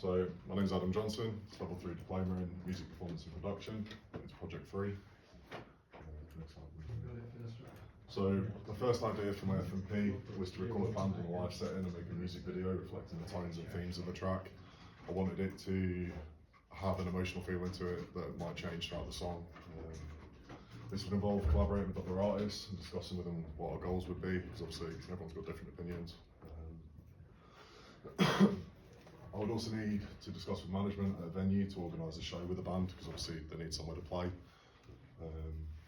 So my name's Adam Johnson, it's level 3 diploma in music performance and production. It's project 3. So the first idea for my FMP was to record a band in a live setting and make a music video reflecting the tones and themes of the track. I wanted it to have an emotional feeling to it that might change throughout the song. This would involve collaborating with other artists and discussing with them what our goals would be, because obviously everyone's got different opinions. I would also need to discuss with management at a venue to organise a show with the band, because obviously they need somewhere to play.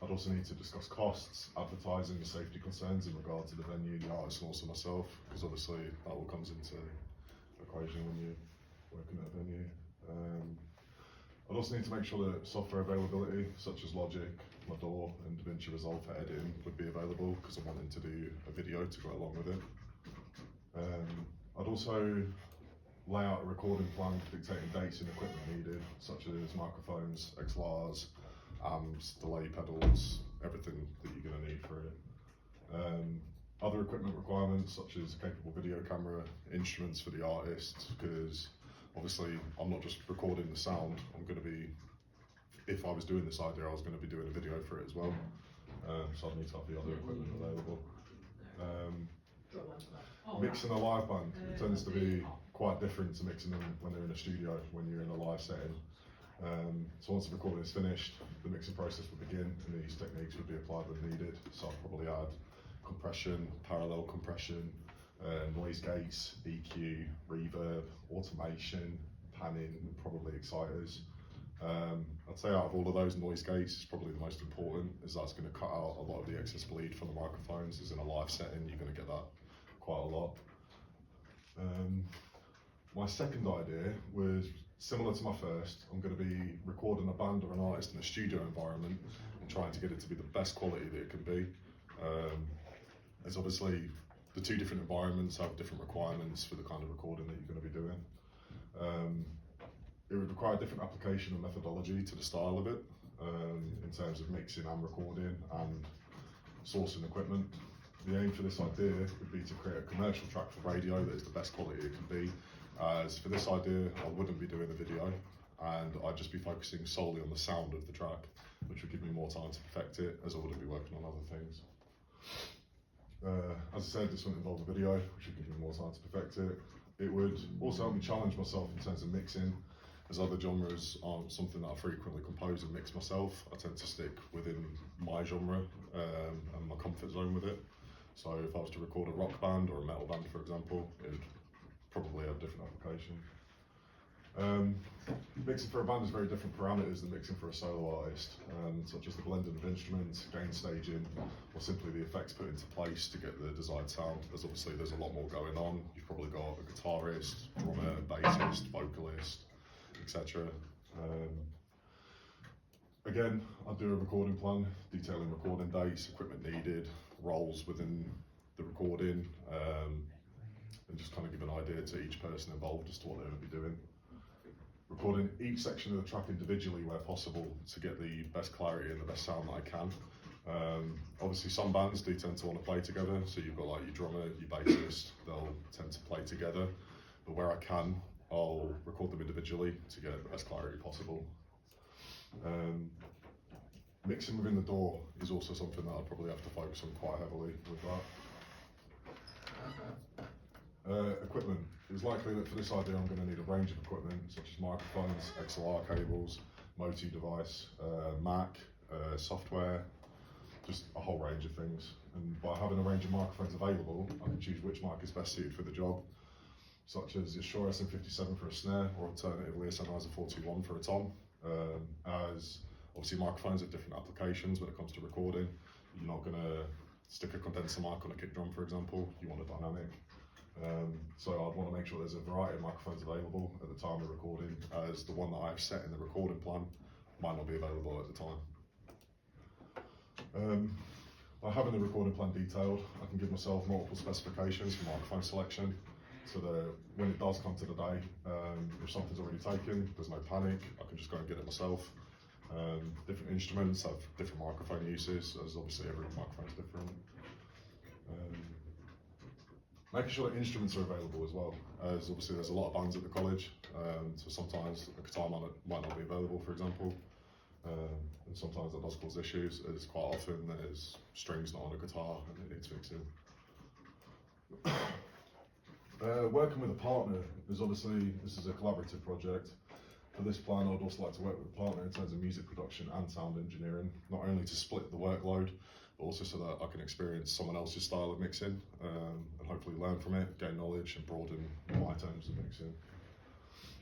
I'd also need to discuss costs, advertising, and safety concerns in regard to the venue, the artist, and also myself, because obviously that all comes into equation when you're working at a venue. I'd also need to make sure that software availability, such as Logic, Mador, and DaVinci Resolve for editing would be available, because I'm wanting to do a video to go along with it. I'd also lay out a recording plan dictating dates and equipment needed, such as microphones, XLRs, amps, delay pedals, everything that you're going to need for it. Other equipment requirements, such as a capable video camera, instruments for the artist, because obviously I'm not just recording the sound, I'm going to be, if I was doing this idea, I was going to be doing a video for it as well. So I'd need to have the other equipment available. Mixing a live band, it tends to be quite different to mixing them when they're in a studio, when you're in a live setting. So once the recording is finished, the mixing process would begin and these techniques would be applied when needed. So I'd probably add compression, parallel compression, noise gates, EQ, reverb, automation, panning, and probably exciters. I'd say out of all of those, noise gates is probably the most important, as that's going to cut out a lot of the excess bleed from the microphones, as in a live setting you're going to get that quite a lot. My second idea was similar to my first. I'm going to be recording a band or an artist in a studio environment and trying to get it to be the best quality that it can be. As obviously the two different environments have different requirements for the kind of recording that you're going to be doing. It would require a different application and methodology to the style of it, in terms of mixing and recording and sourcing equipment. The aim for this idea would be to create a commercial track for radio that is the best quality it can be. As for this idea, I wouldn't be doing a video, and I'd just be focusing solely on the sound of the track, which would give me more time to perfect it, as I wouldn't be working on other things. As I said, this wouldn't involve a video, which would give me more time to perfect it. It would also help me challenge myself in terms of mixing, as other genres aren't something that I frequently compose and mix myself. I tend to stick within my genre and my comfort zone with it. So if I was to record a rock band or a metal band, for example, it would probably have different application. Mixing for a band is very different parameters than mixing for a solo artist, such as the blending of instruments, gain staging, or simply the effects put into place to get the desired sound. As obviously there's a lot more going on. You've probably got a guitarist, drummer, bassist, vocalist, etc. Again, I'll do a recording plan detailing recording dates, equipment needed, roles within the recording, and just kind of give an idea to each person involved as to what they're going to be doing. Recording each section of the track individually where possible to get the best clarity and the best sound that I can. Obviously some bands do tend to want to play together, so you've got like your drummer, your bassist, they'll tend to play together, but where I can, I'll record them individually to get the best clarity possible. Mixing within the DAW is also something that I'll probably have to focus on quite heavily with that. Equipment. It's likely that for this idea I'm going to need a range of equipment such as microphones, XLR cables, Motu device, Mac, software, just a whole range of things. And by having a range of microphones available, I can choose which mic is best suited for the job, such as the Shure SM57 for a snare, or alternatively a Sennheiser 421 for a tom. As obviously microphones have different applications when it comes to recording. You're not going to stick a condenser mic on a kick drum, for example. You want a dynamic. So I'd want to make sure there's a variety of microphones available at the time of recording, as the one that I've set in the recording plan might not be available at the time. By having the recording plan detailed, I can give myself multiple specifications for microphone selection, so that when it does come to the day, if something's already taken, there's no panic, I can just go and get it myself. Different instruments have different microphone uses, as obviously every microphone is different. Making sure that instruments are available as well, as obviously there's a lot of bands at the college, so sometimes a guitar might not be available, for example, and sometimes that does cause issues, as quite often there's strings not on a guitar and it needs fixing. Working with a partner is obviously, this is a collaborative project. For this plan, I'd also like to work with a partner in terms of music production and sound engineering, not only to split the workload, but also so that I can experience someone else's style of mixing and hopefully learn from it, gain knowledge and broaden my terms of mixing.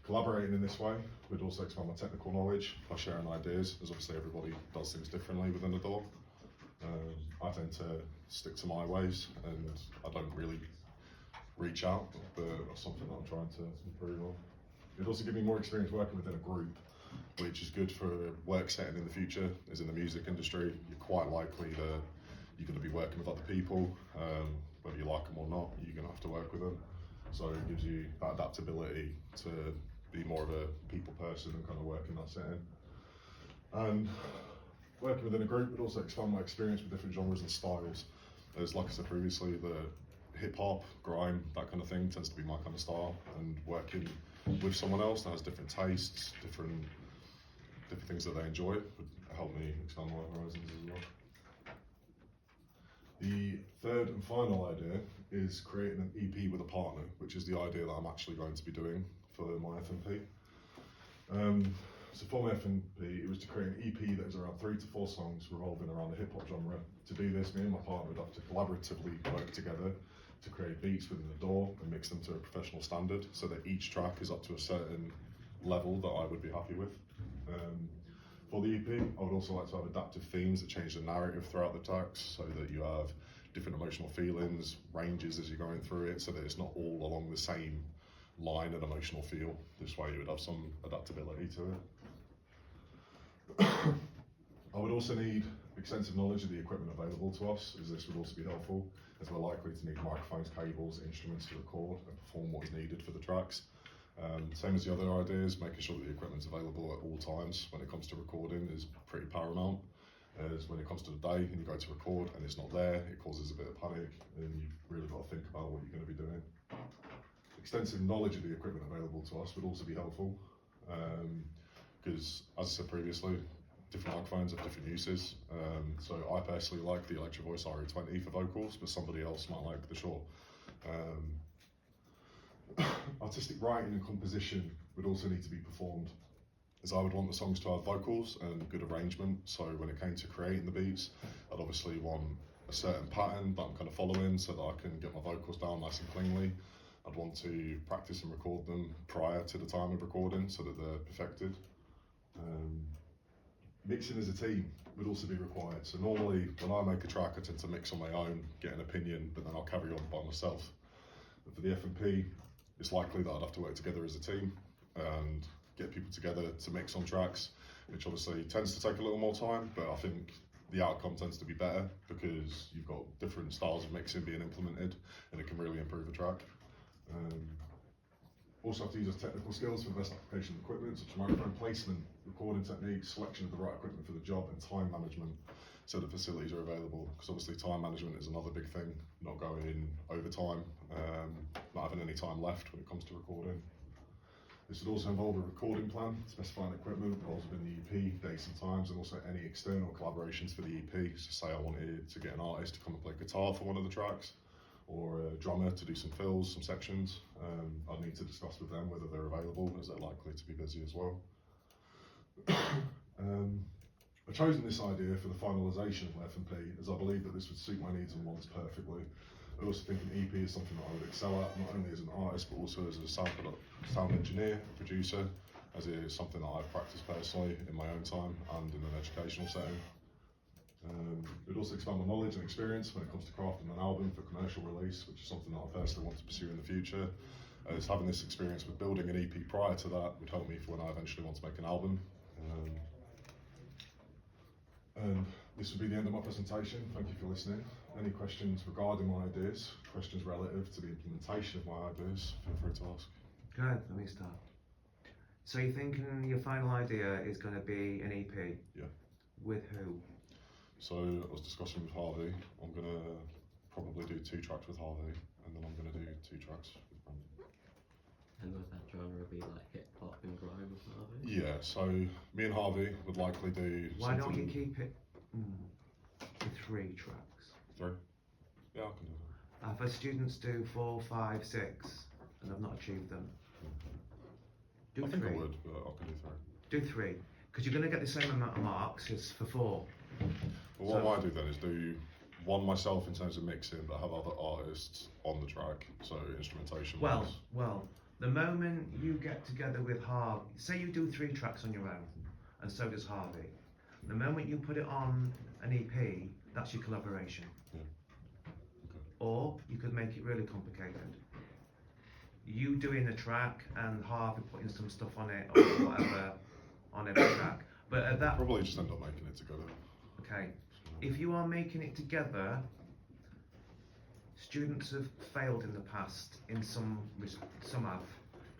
Collaborating in this way would also expand my technical knowledge by sharing ideas, as obviously everybody does things differently within the DAW. I tend to stick to my ways and I don't really reach out, but that's something that I'm trying to improve on. It'd also give me more experience working within a group, which is good for a work setting in the future. As in the music industry, you're quite likely that you're going to be working with other people, whether you like them or not, you're going to have to work with them. So it gives you that adaptability to be more of a people person and kind of work in that setting. And working within a group would also expand my experience with different genres and styles. As like I said previously, the hip hop, grime, that kind of thing tends to be my kind of style, and working with someone else that has different tastes, different things that they enjoy would help me expand my horizons as well. The third and final idea is creating an EP with a partner, which is the idea that I'm actually going to be doing for my FNP. So for my FNP, it was to create an EP that is around 3 to 4 songs revolving around the hip hop genre. To do this, me and my partner would have to collaboratively work together to create beats within the DAW and mix them to a professional standard, so that each track is up to a certain level that I would be happy with. For the EP, I would also like to have adaptive themes that change the narrative throughout the tracks, so that you have different emotional feelings, ranges as you're going through it, so that it's not all along the same line and emotional feel. This way you would have some adaptability to it. I would also need extensive knowledge of the equipment available to us, as this would also be helpful, as we're likely to need microphones, cables, instruments to record and perform what is needed for the tracks. Same as the other ideas, making sure that the equipment's available at all times when it comes to recording is pretty paramount, as when it comes to the day and you go to record and it's not there, it causes a bit of panic and you've really got to think about what you're going to be doing. Extensive knowledge of the equipment available to us would also be helpful, because as I said previously, different microphones have different uses. So I personally like the Electro Voice RE20 for vocals, but somebody else might like the Shure. Artistic writing and composition would also need to be performed, as I would want the songs to have vocals and good arrangement. So when it came to creating the beats, I'd obviously want a certain pattern that I'm kind of following so that I can get my vocals down nice and cleanly. I'd want to practice and record them prior to the time of recording so that they're perfected. Mixing as a team would also be required. So normally when I make a track, I tend to mix on my own, get an opinion, but then I'll carry on by myself. But for the FNP, it's likely that I'd have to work together as a team and get people together to mix on tracks, which obviously tends to take a little more time, but I think the outcome tends to be better because you've got different styles of mixing being implemented and it can really improve a track. Also have to use our technical skills for the best application of equipment, such as microphone placement, recording techniques, selection of the right equipment for the job, and time management, so the facilities are available. Because obviously time management is another big thing, not going overtime, not having any time left when it comes to recording. This would also involve a recording plan, specifying equipment, roles within the EP, dates and times, and also any external collaborations for the EP. So say I wanted to get an artist to come and play guitar for one of the tracks, or a drummer to do some fills, some sections. I'd need to discuss with them whether they're available, as they're likely to be busy as well. I've chosen this idea for the finalisation of my FNP, as I believe that this would suit my needs and wants perfectly. I also think an EP is something that I would excel at, not only as an artist, but also as a sound engineer, a producer, as it is something that I've practiced personally in my own time and in an educational setting. It would also expand my knowledge and experience when it comes to crafting an album for commercial release, which is something that I personally want to pursue in the future. As having this experience with building an EP prior to that would help me for when I eventually want to make an album. And this will be the end of my presentation. Thank you for listening. Any questions regarding my ideas, questions relative to the implementation of my ideas, feel free to ask. Good, let me start. So you're thinking your final idea is going to be an EP? Yeah. With who? So I was discussing with Harvey. I'm going to probably do 2 tracks with Harvey. and then I'm going to do 2 tracks with Brandon. And would that genre be like hip hop and grime or something? Yeah, so me and Harvey would likely do Why don't you something- keep it to 3 tracks? 3? Yeah, I can do that. I've had students do 4, 5, 6, and I've not achieved them. Do I think 3. I would, but I can do 3. Do 3, because you're going to get the same amount of marks as for 4. Well, what So- I might do then is do one myself in terms of mixing, but have other artists on the track, so instrumentation. Well, wise. well, the moment you get together with Harvey, say you do 3 tracks on your own, and so does Harvey. The moment you put it on an EP, that's your collaboration. Yeah. Or you could make it really complicated. You doing a track and Harvey putting some stuff on it or whatever on every track. But at that, Probably just end up making it together. okay, if you are making it together, students have failed in the past in some have,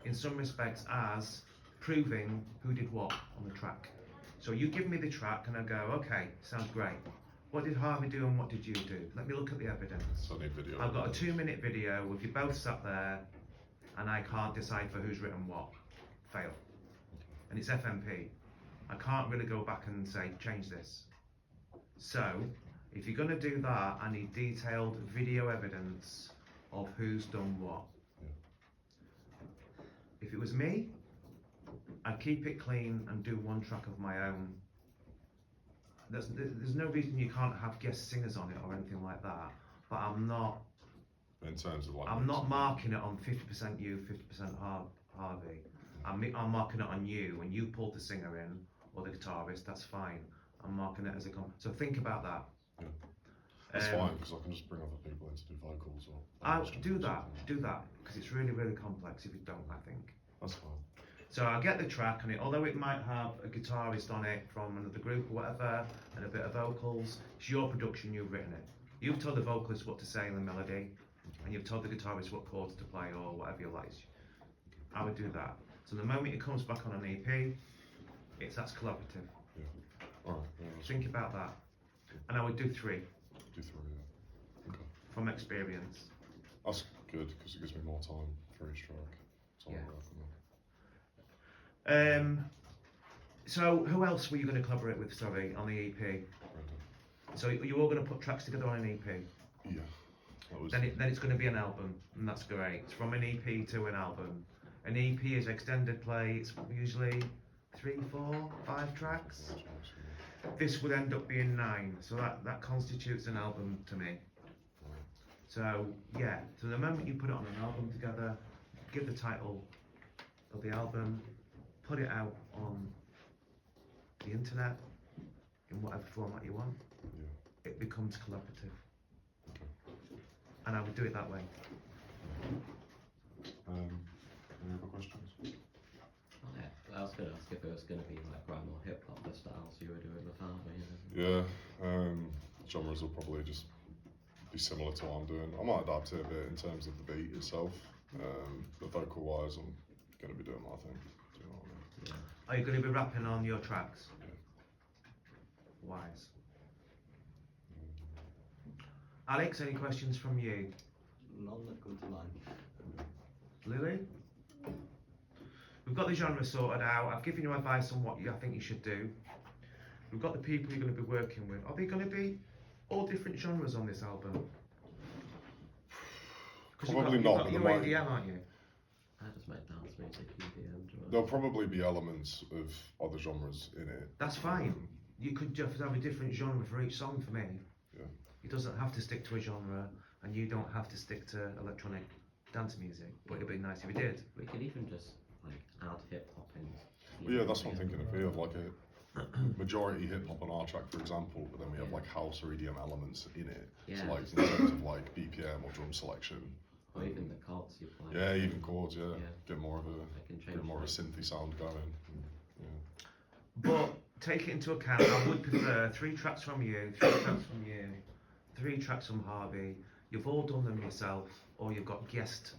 in some respects as proving who did what on the track. So you give me the track and I go, okay, sounds great. What did Harvey do and what did you do? Let me look at the evidence. So I need video. I've got a 2-minute video with you both sat there and I can't decide for who's written what. Fail. And it's FMP. I can't really go back and say, change this. So, if you're going to do that, I need detailed video evidence of who's done what. If it was me, I'd keep it clean and do 1 track of my own. There's no reason you can't have guest singers on it or anything like that, but I'm not In terms of like. I'm not marking it on 50% you, 50% Harvey. I'm marking it on you. When you pulled the singer in or the guitarist, that's fine. I'm marking it as a so think about that. Yeah. That's Um, fine, because I can just bring other people in to do vocals or. I'll instruments or do that, because it's really, really complex if you don't, I think. That's fine. So I'll get the track on it, although it might have a guitarist on it from another group or whatever, and a bit of vocals, it's your production, you've written it. You've told the vocalist what to say in the melody, and you've told the guitarist what chords to play or whatever you like. I would do that. So the moment it comes back on an EP, that's collaborative. Alright, yeah, that's Think about that. And I would do 3 do 3, yeah. Okay. from experience. That's good, because it gives me more time for each track. So Yeah. I'll work on that. So who else were you going to collaborate with, sorry, on the EP? Brendan. So you're all going to put tracks together on an EP? Yeah. That was. Then it's going to be an album, and that's great. It's from an EP to an album. An EP is extended play, it's usually 3, 4, 5 tracks. That's nice, This would end up being 9, so that constitutes an album to me. yeah. Right. So yeah, so the moment you put it on an album together, give the title of the album, put it out on the internet in whatever format you want, Yeah. it becomes collaborative. Okay. And I would do it that way. Any other questions? Yeah, I was going to ask if it was going to be like grime or hip hop, the styles you were doing with Harvey. Yeah. Genres will probably just be similar to what I'm doing. I might adapt it a bit in terms of the beat itself. But vocal wise, I'm going to be doing my thing. Do you know what I mean? Yeah. Are you going to be rapping on your tracks? Yeah. Wise. Alex, any questions from you? None that come to mind. Lily? We've got the genre sorted out. I've given you advice on what I think you should do. We've got the people you're going to be working with. Are they going to be all different genres on this album? 'Cause Probably you've not, got but your there might- EDM, aren't you? I just make dance music, EDM. There'll probably be elements of other genres in it. That's fine. You could just have a different genre for each song for me. Yeah. It doesn't have to stick to a genre, and you don't have to stick to electronic dance music. But it'd be nice if you did. We could even just like add hip hop in. But yeah, that's what I'm thinking. If we have like a majority hip hop on our track, for example, but then we have like house or EDM elements in it. Yeah. So like in terms of like BPM or drum selection. Or even the chords you play. Yeah, even chords. Yeah, Yeah. get more of a I can change get more of a that. synthy sound going. Yeah. But take it into account. I would prefer 3 tracks from you, 3 tracks from you, 3 tracks from Harvey. You've all done them yourself, or you've got guest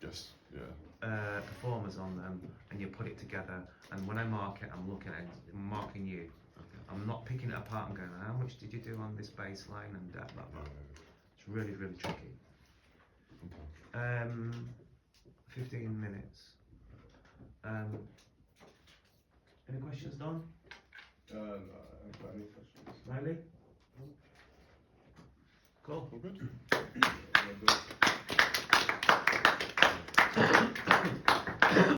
Yes. Yeah. performers on them, and you put it together. And when I mark it, I'm looking at it, I'm marking you. Okay. I'm not picking it apart and going, how much did you do on this bass line and that, blah, blah. Yeah. It's really, really tricky. Okay. 15 minutes. Any questions, Don? No, I haven't got any questions. Riley? Cool. All good. Yeah, good.